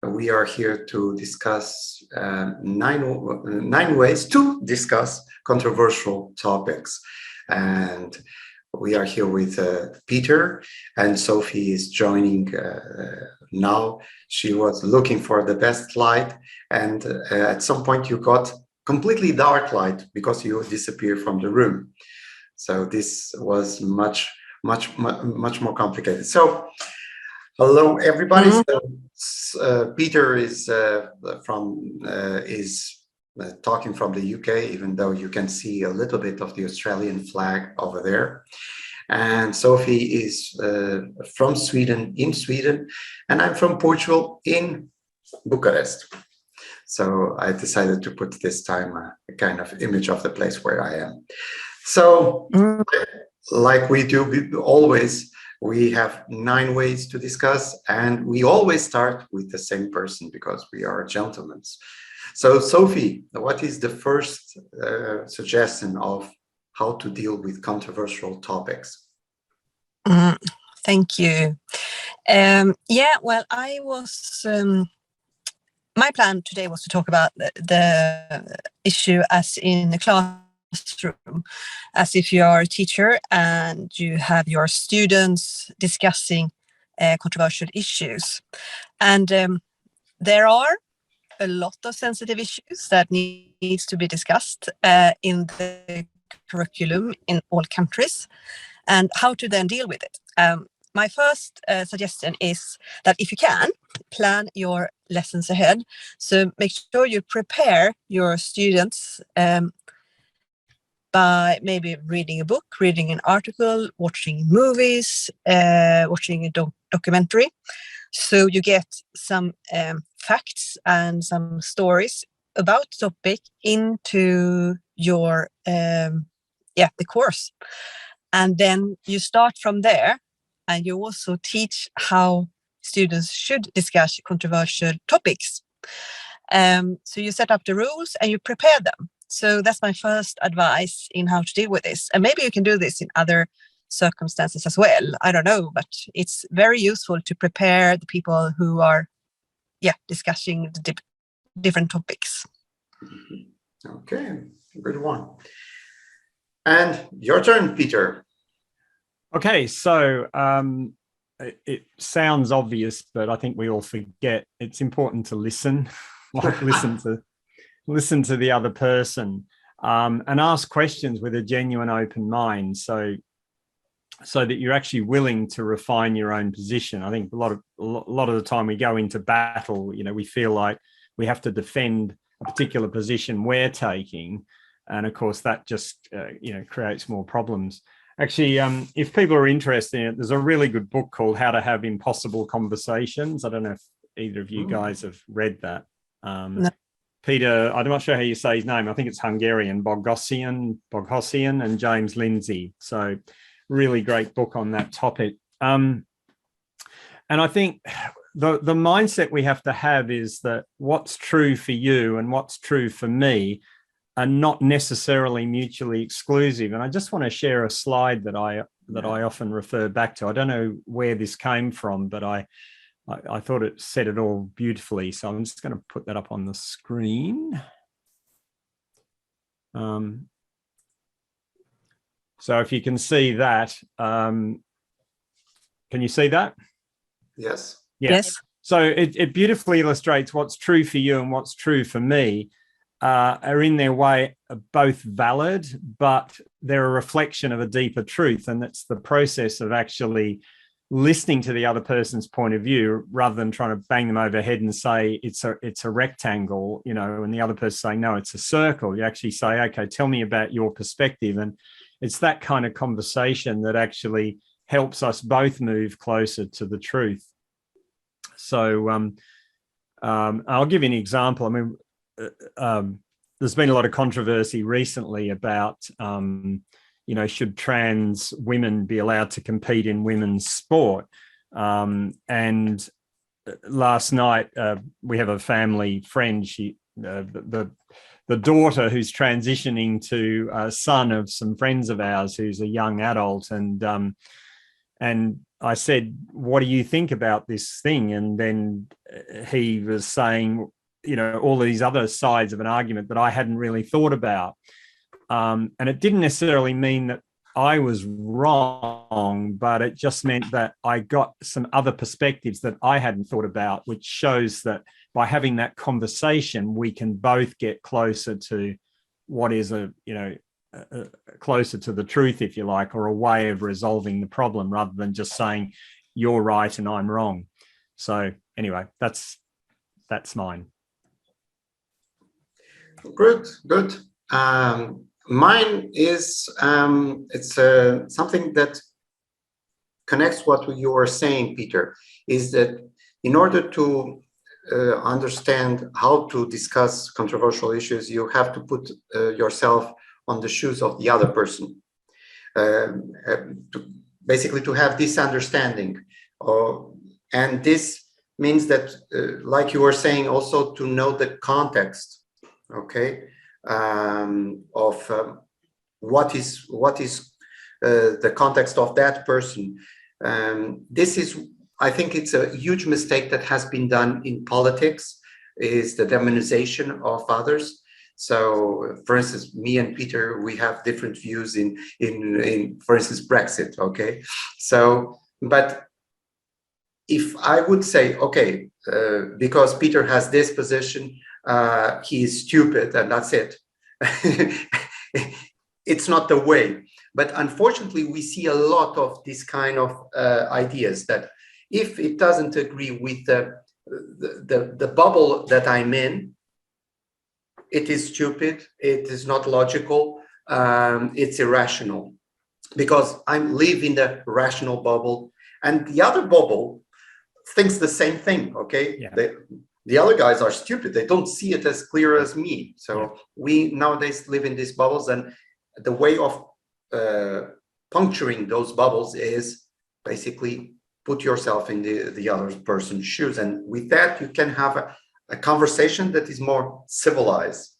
we are here to discuss nine ways to discuss controversial topics. And we are here with Peter, and Sophie is joining now. She was looking for the best light, and at some point you got completely dark light because you disappeared from the room. So this was much more complicated. So hello everybody. So Peter is talking from the UK, even though you can see a little bit of the Australian flag over there. And Sophie is from Sweden, in Sweden, and I'm from Portugal, in Bucharest. So I decided to put this time a kind of image of the place where I am. So like we do always, we have 9 ways to discuss, and we always start with the same person because we are gentlemen. So Sophie, what is the first suggestion of how to deal with controversial topics? Thank you. Yeah, well, my plan today was to talk about the issue as in the classroom, as if you are a teacher and you have your students discussing controversial issues. And there are a lot of sensitive issues that needs to be discussed in the curriculum in all countries, and how to then deal with it. My first suggestion is that if you can, plan your lessons ahead. So make sure you prepare your students by maybe reading a book, reading an article, watching movies, watching a documentary. So you get some facts and some stories about the topic into your the course. And then you start from there, and you also teach how students should discuss controversial topics. So you set up the rules and you prepare them. So that's my first advice in how to deal with this. And maybe you can do this in other circumstances as well. I don't know, but it's very useful to prepare the people who are discussing the different topics. Okay, good one. And your turn, Peter. Okay, so it sounds obvious, but I think we all forget it's important to listen, like listen to the other person, and ask questions with a genuine open mind, so that you're actually willing to refine your own position. I think a lot of the time we go into battle, we feel like we have to defend a particular position we're taking, and of course that just creates more problems. Actually, if people are interested in it, there's a really good book called How to Have Impossible Conversations. I don't know if either of you guys have read that. No. Peter, I'm not sure how you say his name. I think it's Hungarian, Boghosian and James Lindsay. So really great book on that topic. And I think the mindset we have to have is that what's true for you and what's true for me are not necessarily mutually exclusive. And I just want to share a slide that I often refer back to. I don't know where this came from, but I thought it said it all beautifully. So I'm just going to put that up on the screen. So if you can see that, can you see that? Yes. Yes. So it beautifully illustrates what's true for you and what's true for me are in their way both valid, but they're a reflection of a deeper truth. And that's the process of actually listening to the other person's point of view rather than trying to bang them over the head and say it's a rectangle, and the other person saying, no, it's a circle. You actually say, okay, tell me about your perspective. And it's that kind of conversation that actually helps us both move closer to the truth. So I'll give you an example. I mean, there's been a lot of controversy recently about, should trans women be allowed to compete in women's sport? And last night, we have a family friend, the daughter who's transitioning to a son of some friends of ours who's a young adult. And And I said, what do you think about this thing? And then he was saying, you know, all these other sides of an argument that I hadn't really thought about. And it didn't necessarily mean that I was wrong, but it just meant that I got some other perspectives that I hadn't thought about, which shows that by having that conversation, we can both get closer to what is closer to the truth, if you like, or a way of resolving the problem rather than just saying you're right and I'm wrong. So anyway, that's mine. Good. Mine is it's something that connects what you were saying, Peter, is that in order to understand how to discuss controversial issues, you have to put yourself on the shoes of the other person, basically to have this understanding. And this means that, like you were saying, also to know the context, okay, of what is the context of that person. This is, I think it's a huge mistake that has been done in politics, is the demonization of others. So, for instance, me and Peter, we have different views in for instance, Brexit, okay? So, but if I would say, okay, because Peter has this position, he is stupid and that's it. It's not the way. But unfortunately, we see a lot of this kind of ideas that if it doesn't agree with the bubble that I'm in, it is stupid, it is not logical, it's irrational, because I live in the rational bubble and the other bubble thinks the same thing, okay? Yeah. The other guys are stupid, they don't see it as clear as me. So we nowadays live in these bubbles, and the way of puncturing those bubbles is basically put yourself in the other person's shoes, and with that you can have a conversation that is more civilized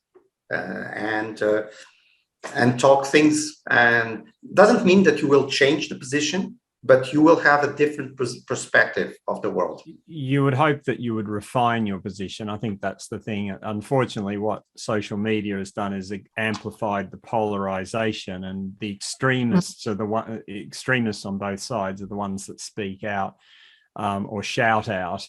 and talk things, and doesn't mean that you will change the position, but you will have a different perspective of the world. You would hope that you would refine your position. I think that's the thing. Unfortunately, what social media has done is amplified the polarization, and the extremists are the extremists on both sides are the ones that speak out or shout out.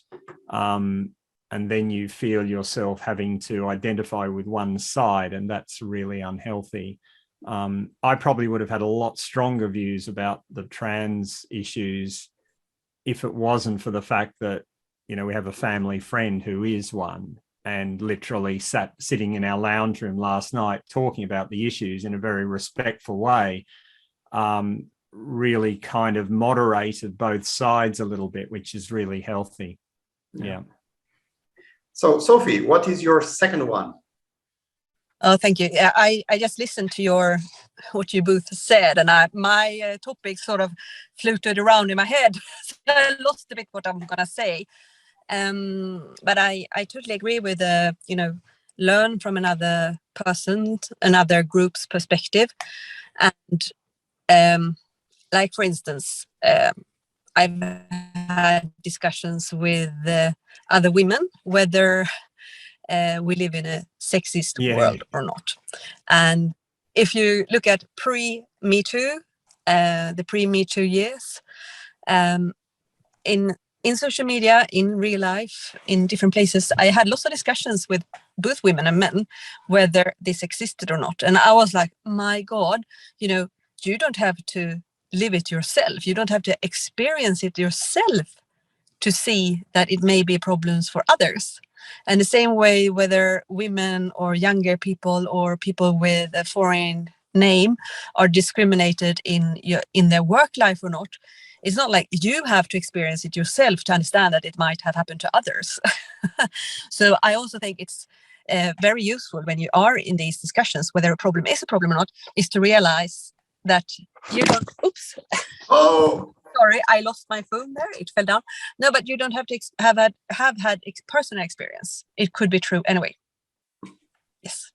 And then you feel yourself having to identify with one side, and that's really unhealthy. I probably would have had a lot stronger views about the trans issues if it wasn't for the fact that, you know, we have a family friend who is one, and literally sitting in our lounge room last night talking about the issues in a very respectful way, really kind of moderated both sides a little bit, which is really healthy. Yeah. So, Sophie, what is your second one? Oh, thank you. Yeah, I just listened to what you both said, and my topic sort of floated around in my head. So I lost a bit what I'm gonna say. But I totally agree with learn from another person, another group's perspective, and like for instance, I've had discussions with other women whether we live in a sexist world or not. And if you look at pre-Me Too, the pre-Me Too years, in social media, in real life, in different places, I had lots of discussions with both women and men whether this existed or not. And I was like, my God, you don't have to live it yourself. You don't have to experience it yourself to see that it may be problems for others. And the same way, whether women or younger people or people with a foreign name are discriminated in their work life or not, it's not like you have to experience it yourself to understand that it might have happened to others. So I also think it's very useful when you are in these discussions, whether a problem is a problem or not, is to realize that you don't, oops. Oh, sorry, I lost my phone there. It fell down. No, but you don't have to have had personal experience. It could be true anyway. Yes.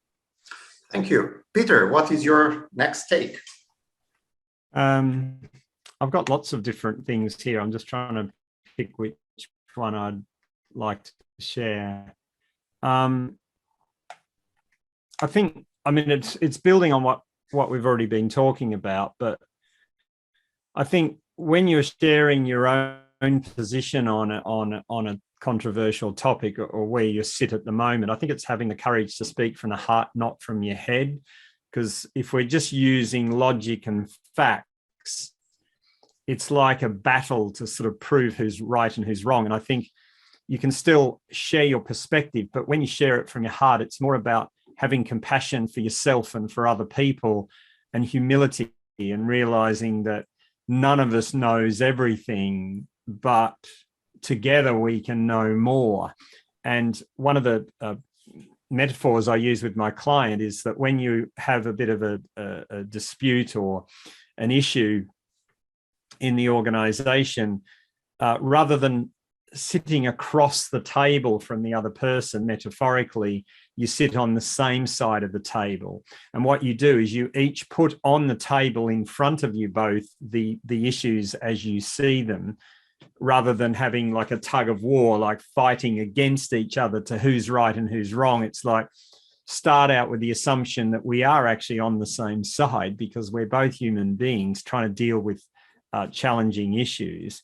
Thank you. Peter, what is your next take? I've got lots of different things here. I'm just trying to pick which one I'd like to share. I think, I mean, it's building on what we've already been talking about, but I think when you're sharing your own position on a controversial topic, or where you sit at the moment, I think it's having the courage to speak from the heart, not from your head. Because if we're just using logic and facts, it's like a battle to sort of prove who's right and who's wrong. And I think you can still share your perspective, but when you share it from your heart, it's more about having compassion for yourself and for other people, and humility, and realizing that none of us knows everything, but together we can know more. And one of the metaphors I use with my client is that when you have a bit of a dispute or an issue in the organization, rather than sitting across the table from the other person, metaphorically, you sit on the same side of the table. And what you do is you each put on the table in front of you both the issues as you see them, rather than having like a tug of war, like fighting against each other to who's right and who's wrong. It's like, start out with the assumption that we are actually on the same side, because we're both human beings trying to deal with challenging issues.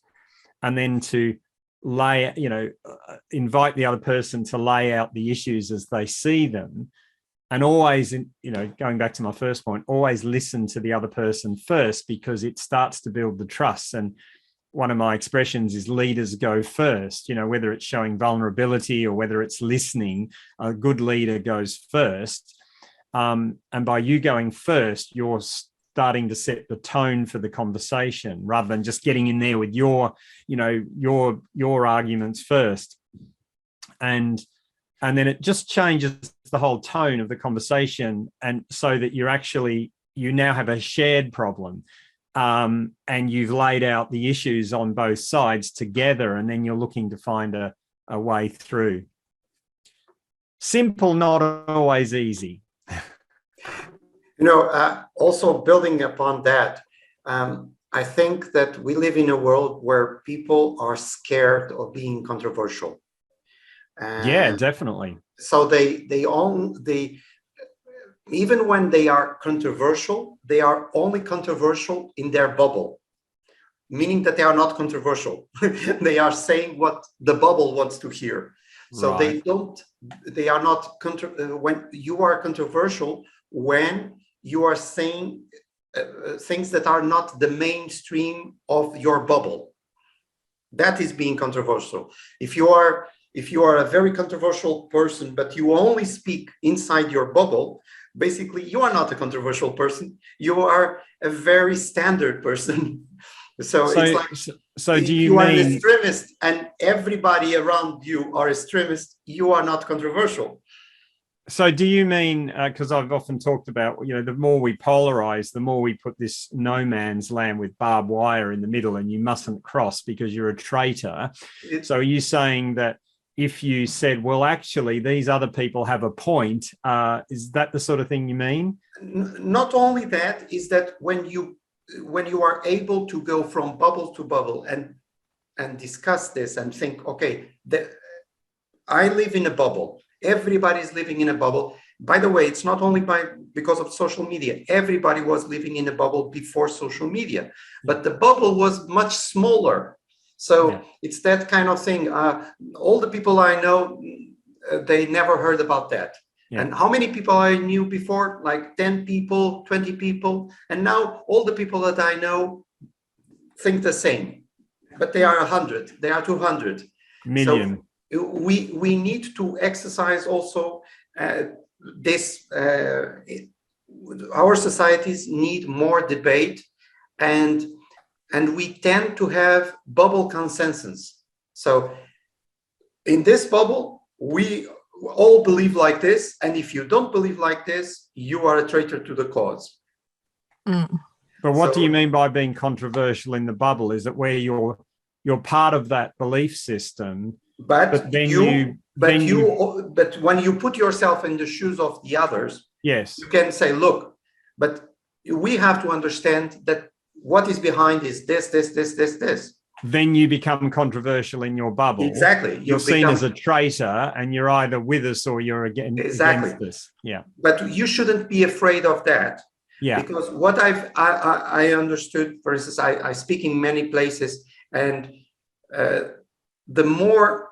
And then to invite the other person to lay out the issues as they see them. And always, going back to my first point, always listen to the other person first, because it starts to build the trust. And one of my expressions is leaders go first, whether it's showing vulnerability or whether it's listening, a good leader goes first. And by you going first, you're starting to set the tone for the conversation, rather than just getting in there with your arguments first. And then it just changes the whole tone of the conversation. And so that you now have a shared problem. And you've laid out the issues on both sides together, and then you're looking to find a way through. Simple, not always easy. Also building upon that, I think that we live in a world where people are scared of being controversial. Yeah, definitely. So even when they are controversial, they are only controversial in their bubble, meaning that they are not controversial. They are saying what the bubble wants to hear. So right. They are not, when you are controversial, when you are saying things that are not the mainstream of your bubble. That is being controversial. If you are a very controversial person, but you only speak inside your bubble, basically you are not a controversial person. You are a very standard person. So it's like, so do you are an mean extremist and everybody around you are extremist, you are not controversial. So do you mean, because I've often talked about, the more we polarize, the more we put this no man's land with barbed wire in the middle, and you mustn't cross because you're a traitor. So are you saying that if you said, well, actually, these other people have a point, is that the sort of thing you mean? Not only that, is that when you are able to go from bubble to bubble and discuss this and think, okay, I live in a bubble. Everybody's living in a bubble. By the way, it's not only because of social media. Everybody was living in a bubble before social media, but the bubble was much smaller. So it's that kind of thing. All the people I know, they never heard about that. Yeah. And how many people I knew before? Like 10 people, 20 people. And now all the people that I know think the same, but they are 100, they are 200 million. So we need to exercise also this. Our societies need more debate, and we tend to have bubble consensus. So in this bubble, we all believe like this, and if you don't believe like this, you are a traitor to the cause. Mm. But what do you mean by being controversial in the bubble? Is it where you're part of that belief system? But when you put yourself in the shoes of the others, yes, you can say, look, but we have to understand that what is behind is this. Then you become controversial in your bubble. Exactly. You're seen as a traitor, and you're either with us or you're against us. Yeah. But you shouldn't be afraid of that. Yeah. Because what I understood, for instance, I speak in many places, and the more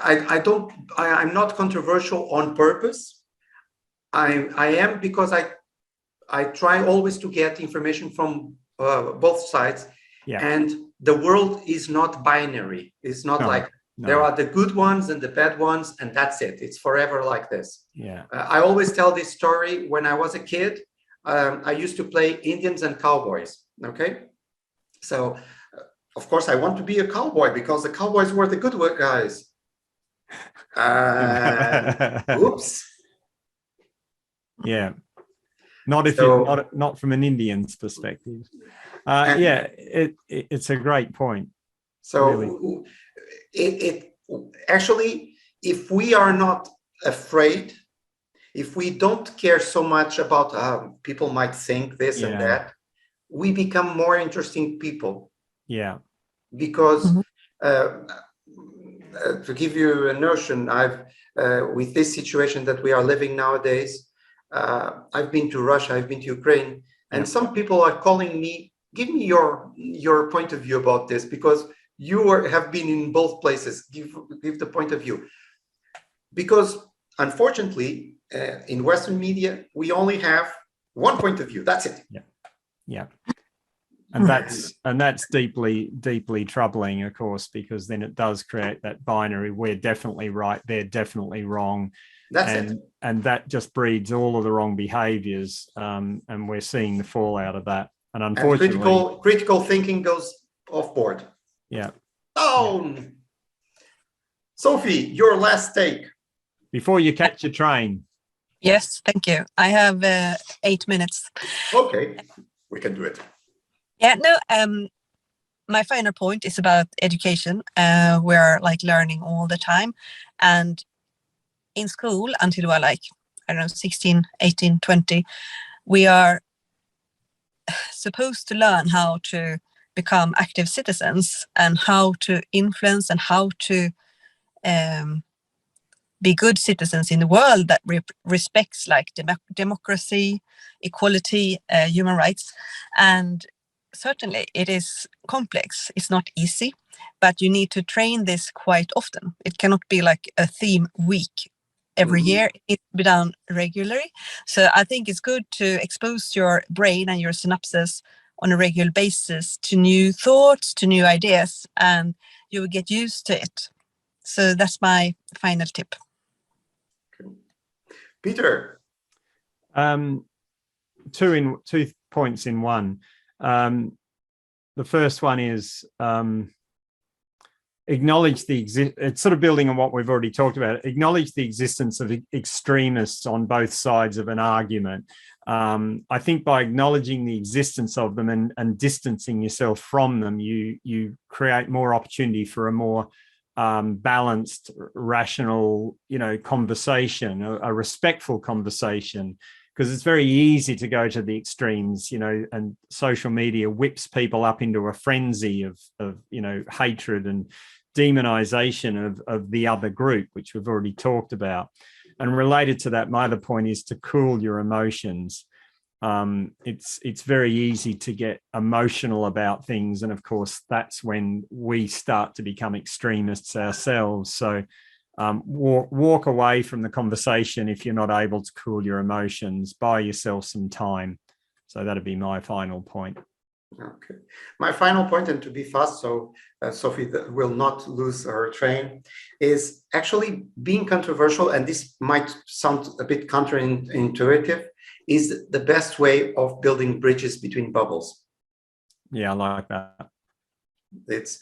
I'm not controversial on purpose. I am because I try always to get information from both sides. Yeah. And the world is not binary. It's not there are the good ones and the bad ones, and that's it. It's forever like this. Yeah. I always tell this story. When I was a kid, I used to play Indians and cowboys. Okay, so of course I want to be a cowboy because the cowboys were the good guys. Oops. Yeah. Not from an Indian's perspective. It's a great point. So really. it actually, if we are not afraid, if we don't care so much about how people might think this and that, we become more interesting people. Yeah. Because to give you a notion, I've with this situation that we are living nowadays, I've been to Russia, I've been to Ukraine, and some people are calling me, give me your point of view about this, because you have been in both places. Give the point of view. Because unfortunately, in Western media, we only have one point of view. That's it. Yeah. Yeah. And that's deeply troubling, of course, because then it does create that binary. We're definitely right, they're definitely wrong. And that just breeds all of the wrong behaviors. And we're seeing the fallout of that. And unfortunately, critical thinking goes off board. Yeah. Oh, yeah. Sophie, your last take. Before you catch your train. Yes, thank you. I have 8 minutes. Okay, we can do it. Yeah, no, my final point is about education. We're like learning all the time. And in school, until we're like, I don't know, 16, 18, 20, we are supposed to learn how to become active citizens and how to influence and how to be good citizens in the world that respects like democracy, equality, human rights. And certainly it is complex. It's not easy, but you need to train this quite often. It cannot be like a theme week every year. It needs to be done regularly. So I think it's good to expose your brain and your synapses on a regular basis to new thoughts, to new ideas, and you will get used to it. So that's my final tip. Peter. 2 points in one. The first one is acknowledge it's sort of building on what we've already talked about. Acknowledge the existence of extremists on both sides of an argument. I think by acknowledging the existence of them and distancing yourself from them, you create more opportunity for a more balanced, rational, conversation, a respectful conversation. Because it's very easy to go to the extremes, and social media whips people up into a frenzy of hatred and demonization of the other group, which we've already talked about. And related to that, my other point is to cool your emotions. It's very easy to get emotional about things. And of course, that's when we start to become extremists ourselves. So walk away from the conversation if you're not able to cool your emotions. Buy yourself some time. So that'd be my final point. Okay, my final point, and to be fast, so Sophie will not lose her train, is actually being controversial, and this might sound a bit counterintuitive, is the best way of building bridges between bubbles. Yeah, I like that. It's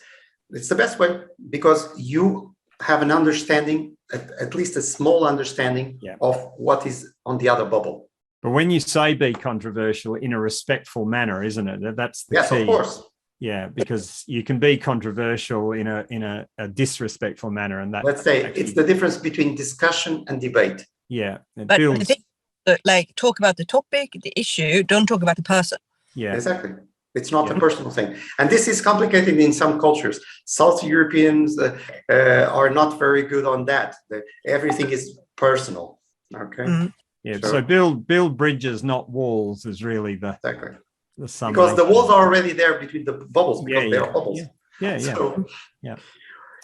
the best way, because you have an understanding, at least a small understanding of what is on the other bubble. But when you say be controversial in a respectful manner, isn't it? That's the key. Yes, of course. Yeah, because you can be controversial in a disrespectful manner, and that. Let's say it's the difference between discussion and debate. Yeah, but I think, like, talk about the topic, the issue. Don't talk about the person. Yeah, exactly. It's not a personal thing. And this is complicated in some cultures. South Europeans are not very good on that. Everything is personal. Okay. Yeah. So build bridges, not walls, is really the exactly. The summation. Because the walls are already there between the bubbles, because they are bubbles. So,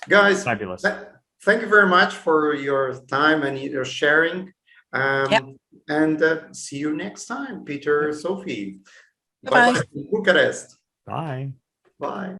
guys, fabulous. Thank you very much for your time and your sharing. And see you next time, Peter, Sophie. Bye-bye. Bucharest. Bye. Bye.